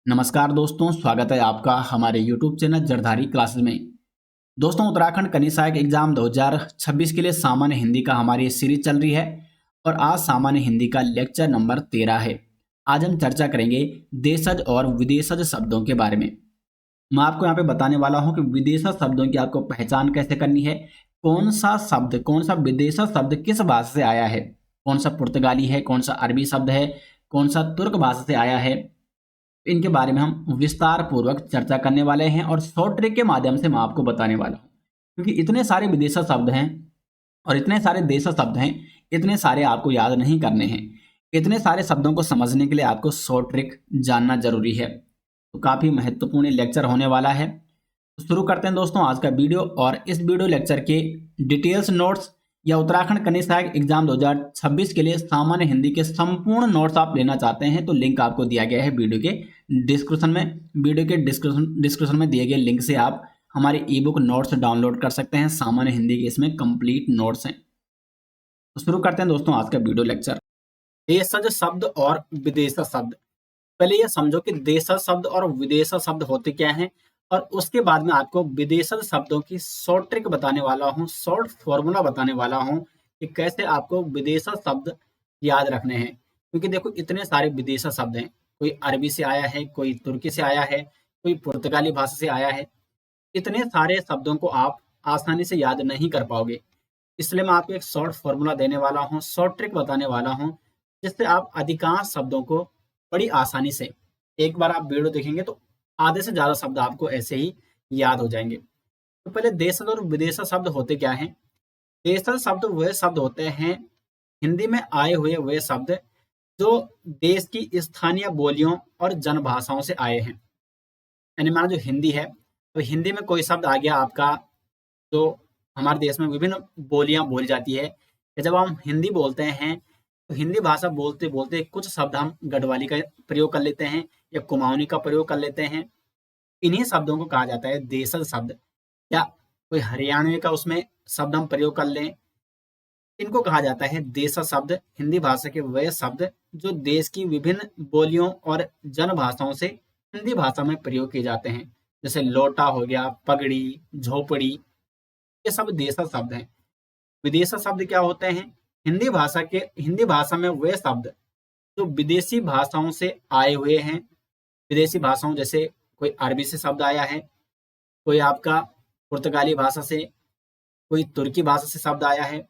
नमस्कार दोस्तों, स्वागत है आपका हमारे YouTube चैनल जरधारी क्लासेस में। दोस्तों, उत्तराखंड कनीय सहायक एग्जाम 2026 के लिए सामान्य हिंदी का हमारी सीरीज चल रही है और आज सामान्य हिंदी का लेक्चर नंबर 13 है। आज हम चर्चा करेंगे देशज और विदेशज शब्दों के बारे में। मैं आपको यहाँ पे बताने वाला हूँ कि विदेशज शब्दों की आपको पहचान कैसे करनी है, कौन सा विदेशज शब्द किस भाषा से आया है, कौन सा पुर्तगाली है, कौन सा अरबी शब्द है, कौन सा तुर्क भाषा से आया है। इनके बारे में हम विस्तार पूर्वक चर्चा करने वाले हैं और शॉर्ट ट्रिक के माध्यम से मैं आपको बताने वाला हूं, क्योंकि इतने सारे विदेशी शब्द हैं और इतने सारे देशी शब्द हैं, इतने सारे आपको याद नहीं करने हैं। इतने सारे शब्दों को समझने के लिए आपको शॉर्ट ट्रिक जानना जरूरी है। तो काफी महत्वपूर्ण लेक्चर होने वाला है। तो शुरू करते हैं दोस्तों आज का वीडियो। और इस वीडियो लेक्चर के डिटेल्स नोट्स या उत्तराखंड कनीय सहायक एग्जाम 2026 के लिए सामान्य हिंदी के संपूर्ण नोट्स आप लेना चाहते हैं तो लिंक आपको दिया गया है वीडियो के डिस्क्रिप्शन में। वीडियो के डिस्क्रिप्शन में दिए गए लिंक से आप हमारे ई बुक नोट्स डाउनलोड कर सकते हैं। सामान्य हिंदी के इसमें कंप्लीट नोट्स हैं। तो शुरू करते हैं दोस्तों आज का वीडियो लेक्चर। देशज शब्द और विदेशज शब्द। पहले ये समझो कि देशज शब्द और विदेशज शब्द होते क्या हैं, और उसके बाद में आपको विदेशज शब्दों की शॉर्ट ट्रिक बताने वाला हूँ, शॉर्ट फॉर्मूला बताने वाला हूँ कि कैसे आपको विदेशज शब्द याद रखने हैं। क्योंकि देखो इतने सारे विदेशज शब्द हैं, कोई अरबी से आया है, कोई तुर्की से आया है, कोई पुर्तगाली भाषा से आया है। इतने सारे शब्दों को आप आसानी से याद नहीं कर पाओगे, इसलिए मैं आपको एक शॉर्ट फॉर्मूला देने वाला हूँ, शॉर्ट ट्रिक बताने वाला हूँ, जिससे आप अधिकांश शब्दों को बड़ी आसानी से एक बार आप वीडियो देखेंगे तो आधे से ज्यादा शब्द आपको ऐसे ही याद हो जाएंगे। तो पहले देशज और विदेशज शब्द होते क्या हैं। देशज शब्द वे शब्द होते हैं हिंदी में आए हुए वे शब्द जो देश की स्थानीय बोलियों और जनभाषाओं से आए हैं। यानी माना जो हिंदी है, तो हिंदी में कोई शब्द आ गया आपका जो हमारे देश में विभिन्न बोलियां बोली जाती है। या जब हम हिंदी बोलते हैं तो हिंदी भाषा बोलते बोलते कुछ शब्द हम गढ़वाली का प्रयोग कर लेते हैं या कुमाऊनी का प्रयोग कर लेते हैं। इन्हीं शब्दों को कहा जाता है देशज शब्द। या कोई हरियाणवी का उसमें शब्द हम प्रयोग कर लें, इनको कहा जाता है देशज शब्द। हिंदी भाषा के वे शब्द जो देश की विभिन्न बोलियों और जनभाषाओं से हिंदी भाषा में प्रयोग किए जाते हैं। जैसे लोटा हो गया, पगड़ी, झोपड़ी, ये सब देशज शब्द हैं। विदेशज शब्द क्या होते हैं। हिंदी भाषा में वे शब्द जो विदेशी भाषाओं से आए हुए हैं। विदेशी भाषाओं जैसे कोई अरबी से शब्द आया है, कोई आपका पुर्तगाली भाषा से, कोई तुर्की भाषा से शब्द आया है।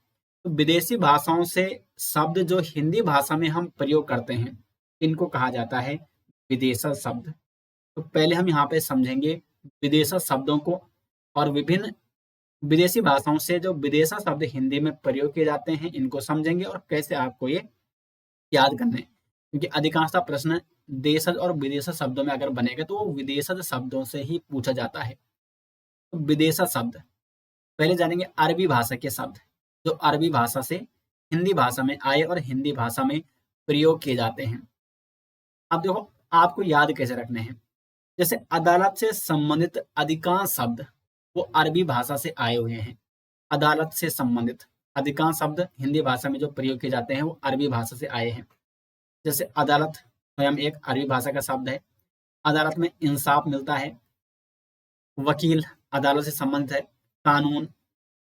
तो विदेशी भाषाओं से शब्द जो हिंदी भाषा में हम प्रयोग करते हैं, इनको कहा जाता है विदेशज शब्द। तो पहले हम यहाँ पे समझेंगे विदेशज शब्दों को और विभिन्न विदेशी भाषाओं से जो विदेशज शब्द हिंदी में प्रयोग किए जाते हैं, इनको समझेंगे और कैसे आपको ये याद करने हैं। क्योंकि अधिकांशतः प्रश्न देशज और विदेशज शब्दों में अगर बनेगा तो वो विदेशज शब्दों से ही पूछा जाता है। तो विदेशज शब्द पहले जानेंगे अरबी भाषा के शब्द जो अरबी भाषा से हिंदी भाषा में आए और हिंदी भाषा में प्रयोग किए जाते हैं। अब देखो आपको याद कैसे रखने हैं। जैसे अदालत से संबंधित अधिकांश शब्द वो अरबी भाषा से आए हुए हैं। अदालत से संबंधित अधिकांश शब्द हिंदी भाषा में जो प्रयोग किए जाते हैं वो अरबी भाषा से आए हैं। जैसे अदालत स्वयं एक अरबी भाषा का शब्द है। अदालत में इंसाफ मिलता है। वकील अदालत से संबंधित है। कानून,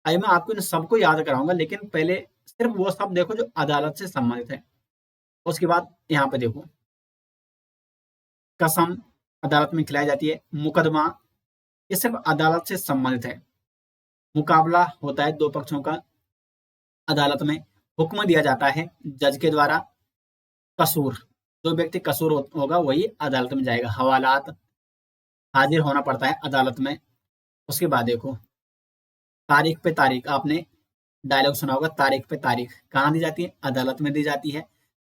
अभी मैं आपको इन सबको याद कराऊंगा, लेकिन पहले सिर्फ वो शब्द देखो जो अदालत से संबंधित है। उसके बाद यहाँ पे देखो कसम अदालत में खिलाई जाती है। मुकदमा ये सिर्फ अदालत से संबंधित है। मुकाबला होता है दो पक्षों का अदालत में। हुक्म दिया जाता है जज के द्वारा। कसूर, जो व्यक्ति कसूर होगा वही अदालत में जाएगा। हवालात, हाजिर होना पड़ता है अदालत में। उसके बाद देखो तारीख पे तारीख, आपने डायलॉग सुना होगा, तारीख पे तारीख कहाँ दी जाती है, अदालत में दी जाती है।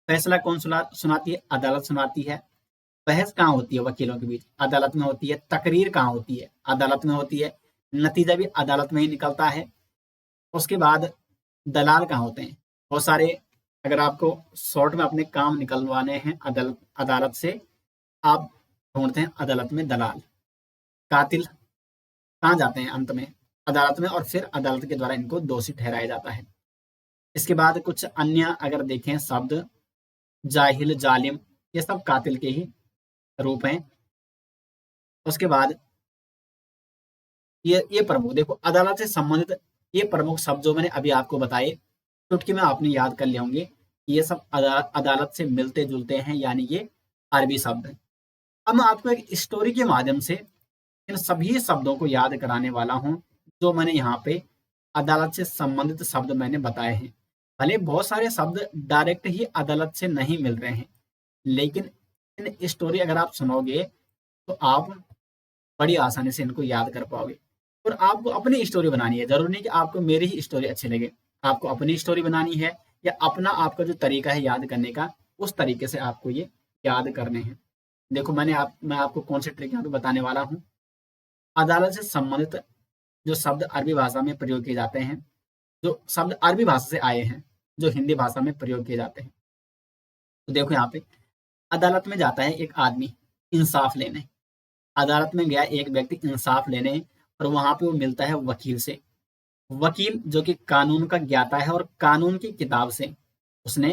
फैसला कौन सुनाती है, अदालत सुनाती है। बहस कहाँ होती है वकीलों के बीच, अदालत में होती है। तकरीर कहाँ होती है, अदालत में होती है। नतीजा भी अदालत में ही निकलता है। उसके बाद दलाल कहाँ होते हैं, बहुत सारे, अगर आपको शॉर्ट में अपने काम निकलवाने हैं अदालत से, आप ढूंढते हैं अदालत में दलाल। कातिल कहाँ जाते हैं, अंत में अदालत में, और फिर अदालत के द्वारा इनको दोषी ठहराया जाता है। इसके बाद कुछ अन्य अगर देखें शब्द, जाहिल, जालिम, ये सब कातिल के ही रूप हैं। उसके बाद ये प्रमुख, देखो अदालत से संबंधित ये प्रमुख शब्द जो मैंने अभी आपको बताए, चुटकी में आपने याद कर लिए होंगे, ये सब अदालत से मिलते जुलते हैं, यानी ये अरबी शब्द है। अब मैं आपको एक स्टोरी के माध्यम से इन सभी शब्दों को याद कराने वाला हूं, जो मैंने यहाँ पे अदालत से संबंधित शब्द मैंने बताए हैं। भले बहुत सारे शब्द डायरेक्ट ही अदालत से नहीं मिल रहे हैं, लेकिन इन स्टोरी अगर आप सुनोगे तो आप बड़ी आसानी से इनको याद कर पाओगे। और आपको अपनी स्टोरी बनानी है, जरूरी नहीं कि आपको मेरी ही स्टोरी अच्छी लगे, आपको अपनी स्टोरी बनानी है, या अपना आपका जो तरीका है याद करने का, उस तरीके से आपको ये याद करने हैं। देखो मैं आपको कौन से ट्रिक यहाँ पे बताने वाला हूँ। अदालत से संबंधित जो शब्द अरबी भाषा में प्रयोग किए जाते हैं, जो शब्द अरबी भाषा से आए हैं, जो हिंदी भाषा में प्रयोग किए जाते हैं, तो देखो यहाँ पे अदालत में जाता है एक आदमी इंसाफ लेने। अदालत में गया एक व्यक्ति इंसाफ लेने, और वहां पे वो मिलता है वकील से। वकील जो कि कानून का ज्ञाता है, और कानून की किताब से उसने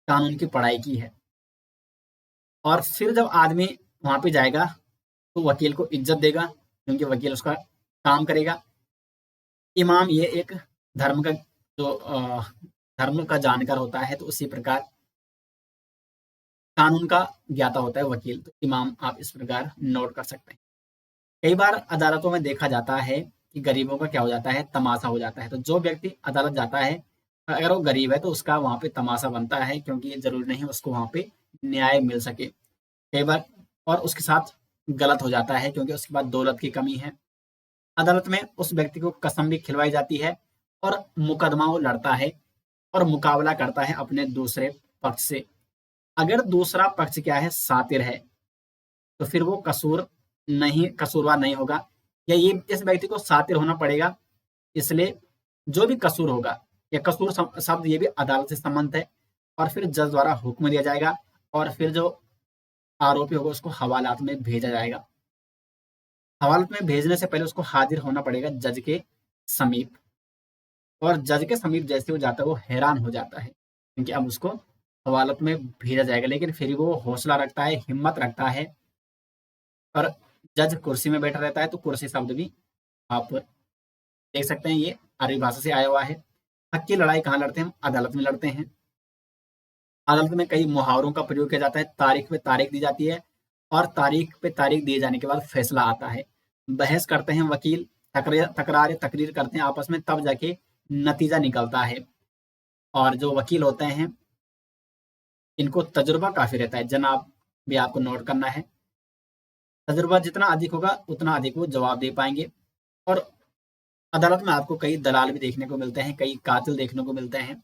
कानून की पढ़ाई की है। और फिर जब आदमी वहां पे जाएगा तो वकील को इज्जत देगा, क्योंकि वकील उसका काम करेगा। इमाम ये एक धर्म का जो धर्म का जानकार होता है, तो उसी प्रकार कानून का ज्ञाता होता है वकील, तो इमाम आप इस प्रकार नोट कर सकते हैं। कई बार अदालतों में देखा जाता है कि गरीबों का क्या हो जाता है, तमाशा हो जाता है। तो जो व्यक्ति अदालत जाता है, अगर वो गरीब है तो उसका वहां पे तमाशा बनता है, क्योंकि ये जरूरी नहीं उसको वहां पे न्याय मिल सके कई बार, और उसके साथ गलत हो जाता है क्योंकि उसके पास दौलत की कमी है। अदालत में उस व्यक्ति को कसम भी खिलवाई जाती है, और मुकदमा वो लड़ता है और मुकाबला करता है अपने दूसरे पक्ष से। अगर दूसरा पक्ष क्या है, सातिर है, तो फिर वो कसूरवार नहीं होगा, या ये इस व्यक्ति को सातिर होना पड़ेगा। इसलिए जो भी कसूर होगा, या कसूर शब्द ये भी अदालत से संबंध है, और फिर जज द्वारा हुक्म दिया जाएगा, और फिर जो आरोपी होगा उसको हवालात में भेजा जाएगा। हवालात में भेजने से पहले उसको हाजिर होना पड़ेगा जज के समीप, और जज के समीप जैसे वो जाता है वो हैरान हो जाता है, क्योंकि अब उसको हवालात में भेजा जाएगा। लेकिन फिर वो हौसला रखता है, हिम्मत रखता है, और जज कुर्सी में बैठा रहता है। तो कुर्सी शब्द भी आप देख सकते हैं, ये अरबी भाषा से आया हुआ है। हक की लड़ाई कहाँ लड़ते हैं, हम अदालत में लड़ते हैं। अदालत में कई मुहावरों का प्रयोग किया जाता है। तारीख पे तारीख दी जाती है, और तारीख पे तारीख दिए जाने के बाद फैसला आता है। बहस करते हैं वकील, तकरीर करते हैं आपस में, तब जाके नतीजा निकलता है। और जो वकील होते हैं इनको तजुर्बा काफी रहता है, जनाब भी आपको नोट करना है। तजुर्बा जितना अधिक होगा उतना अधिक वो जवाब दे पाएंगे। और अदालत में आपको कई दलाल भी देखने को मिलते हैं, कई कातिल देखने को मिलते हैं।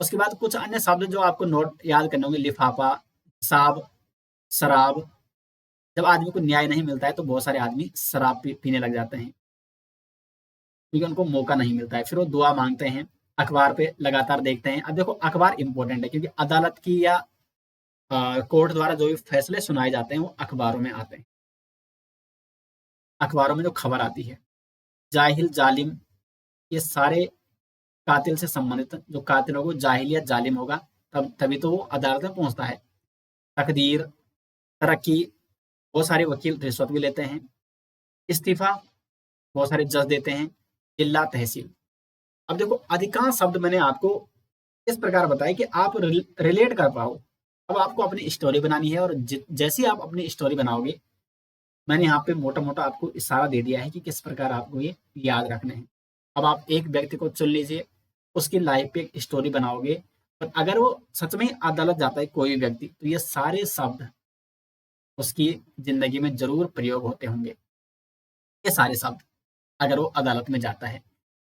उसके बाद कुछ अन्य शब्द जो आपको नोट याद करने होंगे, लिफाफा, हिसाब, शराब। जब आदमी को न्याय नहीं मिलता है तो बहुत सारे आदमी शराब पीने लग जाते हैं, क्योंकि उनको मौका नहीं मिलता है। फिर वो दुआ मांगते हैं, अखबार पे लगातार देखते हैं। अब देखो अखबार इंपॉर्टेंट है, क्योंकि अदालत की या कोर्ट द्वारा जो भी फैसले सुनाए जाते हैं वो अखबारों में आते हैं। अखबारों में जो खबर आती है, जाहिल, जालिम, ये सारे कातिल से संबंधित। जो कातिल होगा जाहिल या जालिम होगा, तभी तो वो अदालत में पहुंचता है। तकदीर, तरक्की, बहुत सारे वकील रिश्वत भी लेते हैं। इस्तीफा, बहुत सारे जज देते हैं। जिला, तहसील। अब देखो अधिकांश शब्द मैंने आपको इस प्रकार बताया कि आप रिलेट कर पाओ। अब आपको अपनी स्टोरी बनानी है, और जैसे आप अपनी स्टोरी बनाओगे, मैंने यहाँ पे मोटा मोटा आपको इशारा दे दिया है कि किस प्रकार आपको ये याद रखने हैं। अब आप एक व्यक्ति को चुन लीजिए, उसकी लाइफ पे एक स्टोरी बनाओगे, और अगर वो सच में अदालत जाता है कोई भी व्यक्ति, तो ये सारे शब्द उसकी जिंदगी में जरूर प्रयोग होते होंगे। ये सारे शब्द अगर वो अदालत में जाता है,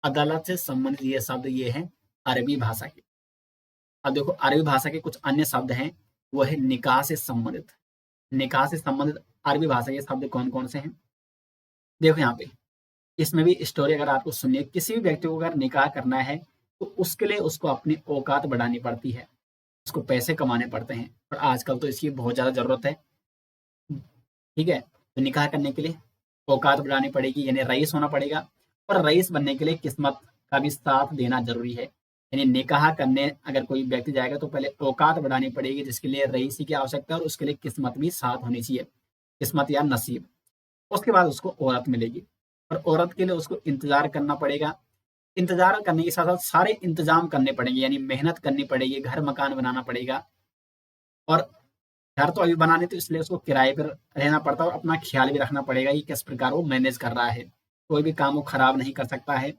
अदालत से संबंधित ये शब्द ये हैं अरबी भाषा के। अब देखो अरबी भाषा के कुछ अन्य शब्द हैं, वो है निकाह से संबंधित। निकाह से संबंधित अरबी भाषा के शब्द कौन कौन से हैं, देखो यहाँ पे। इसमें भी स्टोरी अगर आपको सुनिए, किसी भी व्यक्ति को अगर निकाह करना है तो उसके लिए उसको अपनी औकात बढ़ानी पड़ती है, उसको पैसे कमाने पड़ते हैं, और आजकल तो इसकी बहुत ज्यादा जरूरत है। ठीक है, तो निकाह करने के लिए औकात बढ़ानी पड़ेगी, यानी रईस होना पड़ेगा। और रईस बनने के लिए किस्मत का भी साथ देना जरूरी है। यानी निकाह करने अगर कोई व्यक्ति जाएगा तो पहले औकात बढ़ानी पड़ेगी, जिसके लिए रईसी की आवश्यकता है, और उसके लिए किस्मत भी साथ होनी चाहिए। किस्मत या नसीब। उसके बाद उसको औरत मिलेगी और औरत के लिए उसको इंतजार करना पड़ेगा। इंतजार करने के साथ साथ सारे इंतजाम करने पड़ेंगे, यानी मेहनत करनी पड़ेगी, घर मकान बनाना पड़ेगा। और घर तो अभी बनाने, तो इसलिए उसको किराए पर रहना पड़ता है और अपना ख्याल भी रखना पड़ेगा कि किस प्रकार वो मैनेज कर रहा है। कोई भी काम वो खराब नहीं कर सकता है।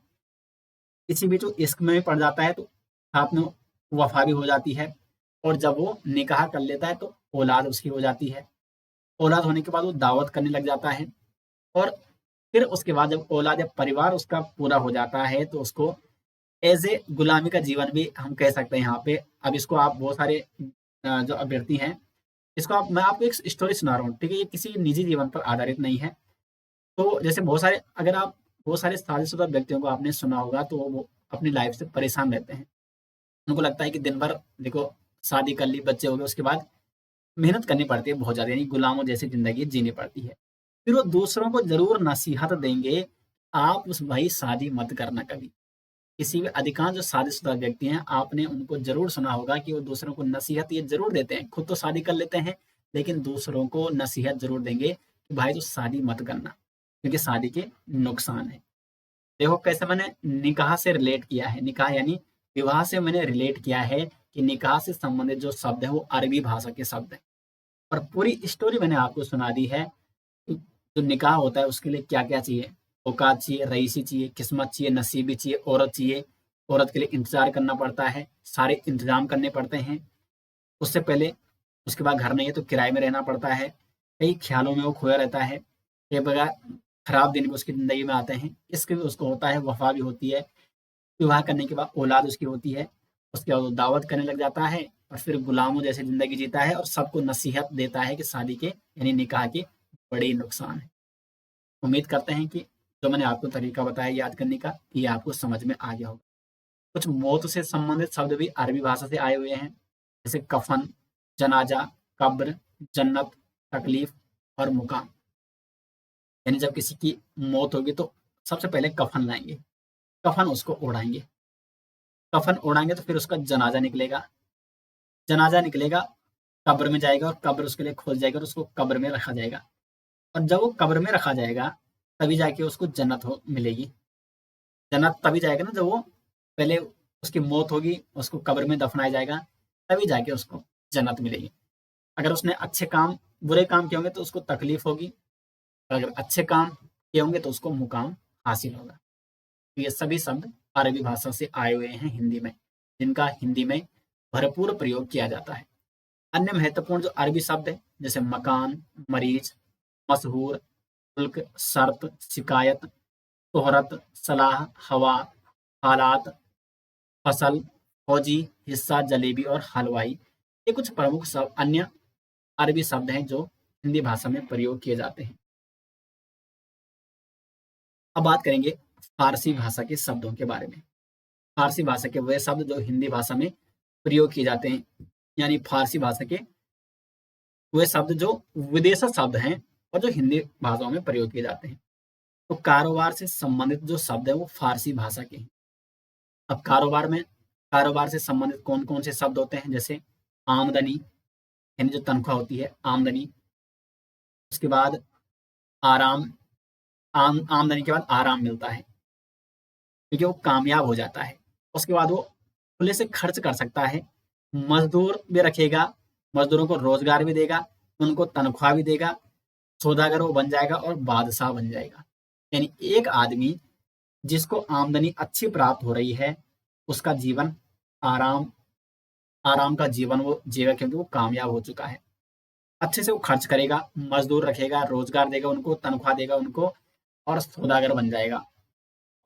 इसी बीच वो इश्क में भी पड़ जाता है, तो साथ में वफा भी हो जाती है। और जब वो निकाह कर लेता है तो औलाद उसकी हो जाती है। औलाद होने के बाद वो दावत करने लग जाता है। और फिर उसके बाद जब औलाद या परिवार उसका पूरा हो जाता है तो उसको एज ए गुलामी का जीवन भी हम कह सकते हैं यहाँ पे। अब इसको आप बहुत सारे जो अभ्यर्थी हैं, इसको आप, मैं आपको एक स्टोरी सुना रहा हूँ, ठीक है? ये किसी निजी जीवन पर आधारित नहीं है। तो जैसे बहुत सारे, अगर आप बहुत सारे शादीशुदा व्यक्तियों को आपने सुना होगा, तो वो अपनी लाइफ से परेशान रहते हैं। उनको लगता है कि दिन भर देखो, शादी कर ली, बच्चे हो गए, उसके बाद मेहनत करनी पड़ती है बहुत ज़्यादा, यानी गुलामों जैसी ज़िंदगी जीनी पड़ती है। फिर वो दूसरों को ज़रूर नसीहत देंगे, आप उस भाई शादी मत करना कभी। किसी भी, अधिकांश जो शादीशुदा व्यक्ति हैं, आपने उनको ज़रूर सुना होगा कि वो दूसरों को नसीहत ये ज़रूर देते हैं। खुद तो शादी कर लेते हैं, लेकिन दूसरों को नसीहत ज़रूर देंगे कि भाई, तो शादी मत करना, क्योंकि शादी के नुकसान हैं। देखो कैसे मैंने निकाह से रिलेट किया है, निकाह यानी विवाह से मैंने रिलेट किया है कि निकाह से संबंधित जो शब्द है वो अरबी भाषा के शब्द हैं। और पूरी स्टोरी मैंने आपको सुना दी है कि जो निकाह होता है उसके लिए क्या क्या चाहिए। औकात चाहिए, रईसी चाहिए, किस्मत चाहिए, नसीबी चाहिए, औरत चाहिए। औरत के लिए इंतजार करना पड़ता है, सारे इंतजाम करने पड़ते हैं उससे पहले। उसके बाद घर नहीं है तो किराए में रहना पड़ता है। कई ख्यालों में वो खोया रहता है, कई बगैर खराब दिन भी उसकी ज़िंदगी में आते हैं। इश्क भी उसको होता है, वफ़ा भी होती है। विवाह करने के बाद औलाद उसकी होती है। उसके बाद वो दावत करने लग जाता है और फिर गुलामों जैसी ज़िंदगी जीता है और सबको नसीहत देता है कि शादी के, यानी निकाह के बड़े नुकसान हैं। उम्मीद करते हैं कि जो मैंने आपको तरीका बताया याद करने का, ये आपको समझ में आ गया होगा। कुछ मौत से संबंधित शब्द भी अरबी भाषा से आए हुए हैं, जैसे कफन, जनाजा, कब्र, जन्नत, तकलीफ और मुकाम। यानी जब किसी की मौत होगी तो सबसे पहले कफन लाएंगे, कफन उसको ओढ़ाएंगे, कफन ओढ़ाएंगे तो फिर उसका जनाजा निकलेगा, जनाजा निकलेगा, कब्र में जाएगा और कब्र उसके लिए खोल जाएगा और उसको कब्र में रखा जाएगा। और जब वो कब्र में रखा जाएगा तभी जाके उसको जन्नत हो मिलेगी। जन्नत तभी जाएगा ना जब वो, पहले उसकी मौत होगी, उसको कब्र में दफनाया जाएगा, तभी जाके उसको जन्नत मिलेगी। अगर उसने अच्छे काम, बुरे काम किए होंगे तो उसको तकलीफ होगी, और अगर अच्छे काम किए होंगे तो उसको मुकाम हासिल होगा। तो ये सभी शब्द अरबी भाषा से आए हुए हैं हिंदी में, जिनका हिंदी में भरपूर प्रयोग किया जाता है। अन्य महत्वपूर्ण जो अरबी शब्द है, जैसे मकान, मरीज, मशहूर, मुल्क, शर्त, शिकायत, तोहरत, सलाह, हवा, हालात, फसल, फौजी, हिस्सा, जलेबी और हलवाई, ये कुछ प्रमुख अन्य अरबी शब्द हैं जो हिंदी भाषा में प्रयोग किए जाते हैं। अब बात करेंगे फारसी भाषा के शब्दों के बारे में। फारसी भाषा के वे शब्द जो हिंदी भाषा में प्रयोग किए जाते हैं, यानी फारसी भाषा के वे शब्द जो विदेशी शब्द हैं और जो हिंदी भाषाओं में प्रयोग किए जाते हैं। तो कारोबार से संबंधित जो शब्द है वो फारसी भाषा के हैं। अब कारोबार से संबंधित कौन कौन से शब्द होते हैं, जैसे आमदनी, यानी जो तनख्वाह होती है, आमदनी। उसके बाद आराम, आमदनी के बाद आराम मिलता है क्योंकि वो कामयाब हो जाता है। उसके बाद वो खुले से खर्च कर सकता है, मजदूर भी रखेगा, मजदूरों को रोजगार भी देगा, उनको तनख्वाह भी देगा, सौदागर वो बन जाएगा और बादशाह बन जाएगा। यानी एक आदमी जिसको आमदनी अच्छी प्राप्त हो रही है, उसका जीवन आराम आराम का जीवन वो जिएगा, क्योंकि वो कामयाब हो चुका है। अच्छे से वो खर्च करेगा, मजदूर रखेगा, रोजगार देगा उनको, तनख्वाह देगा उनको, और सौदागर बन जाएगा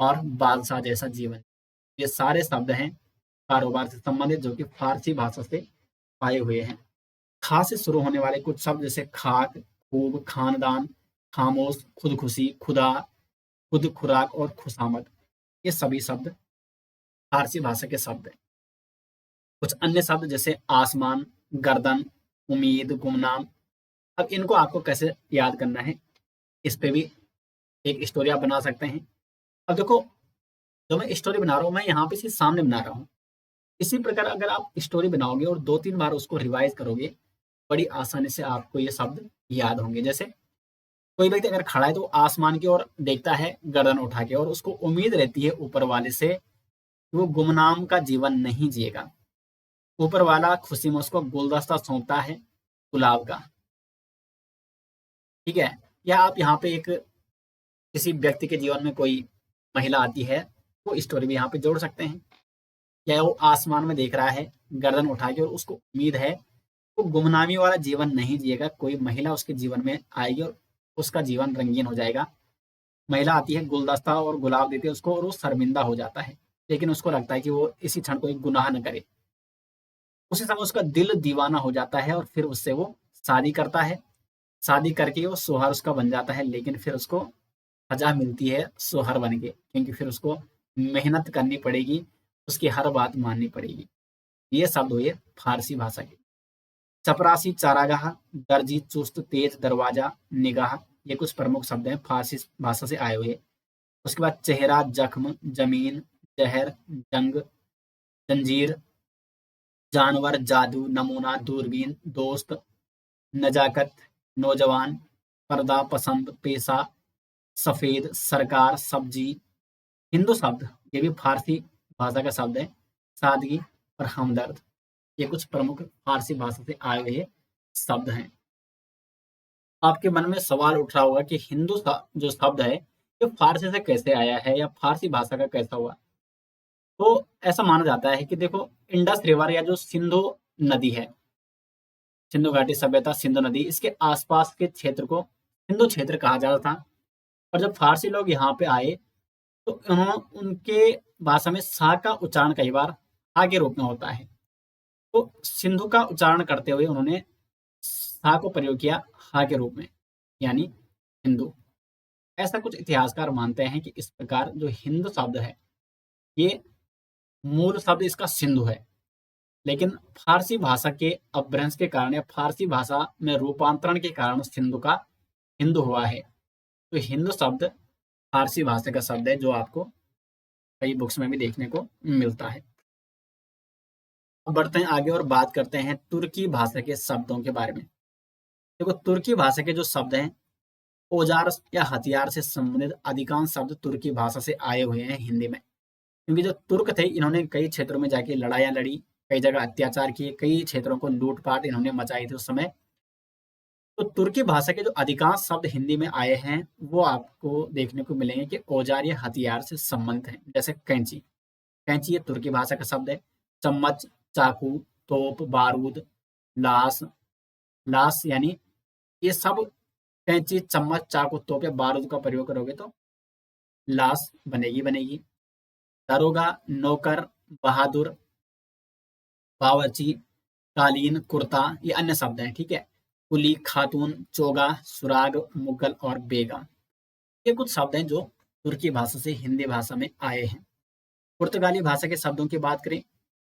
और बादशाह जैसा जीवन। ये सारे शब्द हैं कारोबार से संबंधित, जो कि फारसी भाषा से आए हुए हैं। खा से शुरू होने वाले कुछ शब्द, जैसे खाक, खूब, खानदान, खामोश, खुदकुशी, खुदा, खुद, खुराक और खुशामद, ये सभी शब्द फारसी भाषा के शब्द हैं। कुछ अन्य शब्द जैसे आसमान, गर्दन, उम्मीद, गुमनाम। अब इनको आपको कैसे याद करना है, इस पे भी एक स्टोरी आप बना सकते हैं। अब देखो, जो मैं स्टोरी बना रहा हूँ, मैं यहाँ पे सिर्फ सामने बना रहा हूँ। इसी प्रकार अगर आप स्टोरी बनाओगे और 2-3 बार उसको रिवाइज करोगे, बड़ी आसानी से आपको ये शब्द याद होंगे। जैसे कोई व्यक्ति अगर खड़ा है तो आसमान की ओर देखता है गर्दन उठा के, और उसको उम्मीद रहती है ऊपर वाले से कि वो गुमनाम का जीवन नहीं जिएगा। ऊपर वाला खुशी में उसको गुलदस्ता सौंपता है गुलाब का। ठीक है। या आप यहाँ पे एक किसी व्यक्ति के जीवन में कोई महिला आती है, वो स्टोरी भी यहाँ पे जोड़ सकते हैं। या वो आसमान में देख रहा है गर्दन उठा के, और उसको उम्मीद है वो गुमनामी वाला जीवन नहीं जिएगा, कोई महिला उसके जीवन में आएगी और उसका जीवन रंगीन हो जाएगा। महिला आती है, गुलदस्ता और गुलाब देती है उसको, और वो शर्मिंदा हो जाता है, लेकिन उसको लगता है कि वो इसी क्षण कोई गुनाह न करे। उसी समय उसका दिल दीवाना हो जाता है, और फिर उससे वो शादी करता है। शादी करके वो सोहर उसका बन जाता है, लेकिन फिर उसको सजा मिलती है सोहर बन के, क्योंकि फिर उसको मेहनत करनी पड़ेगी, उसकी हर बात माननी पड़ेगी। ये शब्द हुए फारसी भाषा के। चपरासी, चारागाह, दर्जी, चुस्त, तेज, दरवाजा, निगाह, ये कुछ प्रमुख शब्द हैं फारसी भाषा से आए हुए। उसके बाद चेहरा, जख्म, जमीन, जहर, जंग, जंजीर, जानवर, जादू, नमूना, दूरबीन, दोस्त, नजाकत, नौजवान, पर्दा, पसंद, पेशा, सफेद, सरकार, सब्जी। हिंदू शब्द, ये भी फारसी भाषा का शब्द है। सादगी और हमदर्द, ये कुछ प्रमुख फारसी भाषा से आए हुए शब्द हैं। आपके मन में सवाल उठ रहा होगा कि हिंदू जो शब्द है, ये फारसी से कैसे आया है, या फारसी भाषा का कैसा हुआ। तो ऐसा माना जाता है कि देखो, इंडस रिवर या जो सिंधु नदी है, सिंधु घाटी सभ्यता, सिंधु नदी, इसके आसपास के क्षेत्र को सिंधु क्षेत्र कहा जाता था। और जब फारसी लोग यहाँ पे आए, तो उन्होंने उनके भाषा में सा का उच्चारण कई बार आ के रूप में होता है, तो सिंधु का उच्चारण करते हुए उन्होंने सा को प्रयोग किया हा के रूप में, यानी हिंदू। ऐसा कुछ इतिहासकार मानते हैं कि इस प्रकार जो हिंदू शब्द है, ये मूल शब्द इसका सिंधु है, लेकिन फारसी भाषा के अपभ्रंश के कारण या फारसी भाषा में रूपांतरण के कारण सिंधु का हिंदू हुआ है। तो हिंदू शब्द फारसी भाषा का शब्द है, जो आपको कई बुक्स में भी देखने को मिलता है। अब बढ़ते हैं आगे और बात करते हैं तुर्की भाषा के शब्दों के बारे में। देखो, तुर्की भाषा के जो शब्द हैं, औजार या हथियार से संबंधित अधिकांश शब्द तुर्की भाषा से आए हुए हैं हिंदी में। क्योंकि जो तुर्क थे, इन्होंने कई क्षेत्रों में जाके लड़ाइयाँ लड़ी, कई जगह अत्याचार किए, कई क्षेत्रों को लूट-पाट इन्होंने मचाई थी उस समय। तो तुर्की भाषा के जो अधिकांश शब्द हिंदी में आए हैं, वो आपको देखने को मिलेंगे कि औजार या हथियार से संबंधित हैं। जैसे कैंची, कैंची ये तुर्की भाषा का शब्द है। चम्मच, चाकू, तोप, बारूद, लाश, लाश यानी ये सब कैंची, चम्मच, चाकू, तोप या बारूद का प्रयोग करोगे तो लाश बनेगी बनेगी। दरोगा, नौकर, बहादुर, बावर्ची, कालीन, कुर्ता, ये अन्य शब्द हैं। ठीक है। कुली, खातून, चोगा, सुराग, मुगल और बेगम, ये कुछ शब्द हैं जो तुर्की भाषा से हिंदी भाषा में आए हैं। पुर्तगाली भाषा के शब्दों की बात करें,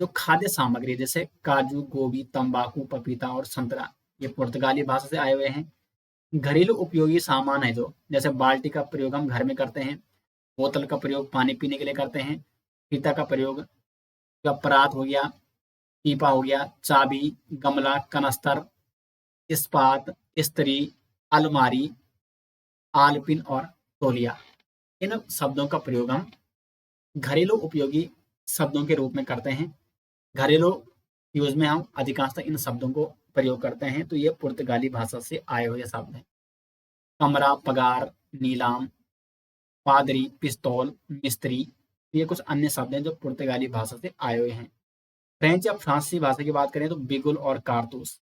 जो खाद्य सामग्री जैसे काजू, गोभी, तंबाकू, पपीता और संतरा, ये पुर्तगाली भाषा से आए हुए हैं। घरेलू उपयोगी सामान है, जो जैसे बाल्टी का प्रयोग हम घर में करते हैं, बोतल का प्रयोग पानी पीने के लिए करते हैं, फीता का प्रयोग या परात हो गया, पीपा हो गया, चाबी, गमला, कनस्तर, इस्पात, इस्त्री, अलमारी, आलपिन और तौलिया, इन शब्दों का प्रयोग हम घरेलू उपयोगी शब्दों के रूप में करते हैं। घरेलू यूज में हम अधिकांशतः इन शब्दों को प्रयोग करते हैं। तो ये पुर्तगाली भाषा से आए हुए शब्द हैं। कमरा, पगार, नीलाम, पादरी, पिस्तौल, मिस्त्री, ये कुछ अन्य शब्द हैं जो पुर्तगाली भाषा से आए हुए हैं। फ्रेंच या फ्रांसीसी भाषा की बात करें तो बिगुल और कारतूस।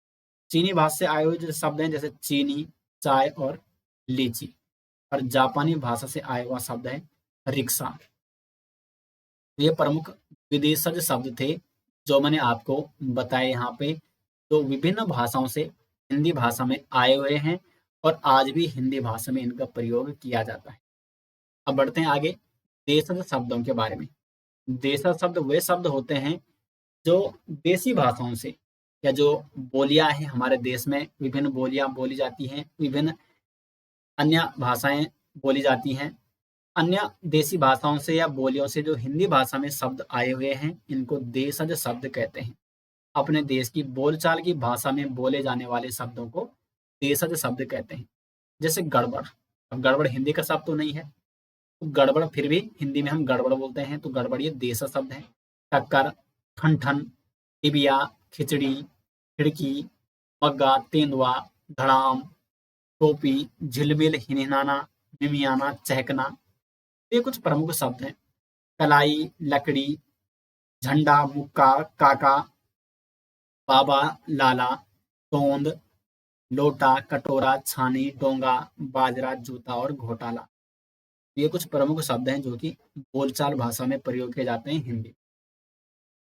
चीनी भाषा से आए हुए जो शब्द हैं, जैसे चीनी, चाय और लीची। और जापानी भाषा से आया हुआ शब्द है रिक्शा। ये प्रमुख विदेशज शब्द थे जो मैंने आपको बताए यहाँ पे, जो विभिन्न भाषाओं से हिंदी भाषा में आए हुए हैं और आज भी हिंदी भाषा में इनका प्रयोग किया जाता है। अब बढ़ते हैं आगे देशज शब्दों के बारे में। देशज शब्द वे शब्द होते हैं जो देसी भाषाओं से, या जो बोलियां हैं हमारे देश में, विभिन्न बोलियां बोली जाती हैं, विभिन्न अन्य भाषाएं बोली जाती हैं, अन्य देसी भाषाओं से या बोलियों से जो हिंदी भाषा में शब्द आए हुए हैं, इनको देशज शब्द कहते हैं। अपने देश की बोलचाल की भाषा में बोले जाने वाले शब्दों को देशज शब्द कहते हैं। जैसे गड़बड़। अब गड़बड़ हिंदी का शब्द तो नहीं है, तो गड़बड़ फिर भी हिंदी में हम गड़बड़ बोलते हैं, तो गड़बड़ ये देशज शब्द है। टक्कर, ठन-ठन, टिबिया, खिचड़ी, खिड़की, मग्गा, तेंदुआ, धड़ाम, टोपी, झिलमिल, हिनहिनाना, मिमियाना, चहकना, ये कुछ प्रमुख शब्द हैं। कलाई, लकड़ी, झंडा, मुक्का, काका, बाबा, लाला, तोंद, लोटा, कटोरा, छानी, डोंगा, बाजरा, जूता और घोटाला। ये कुछ प्रमुख शब्द हैं जो कि बोलचाल भाषा में प्रयोग किए जाते हैं हिंदी।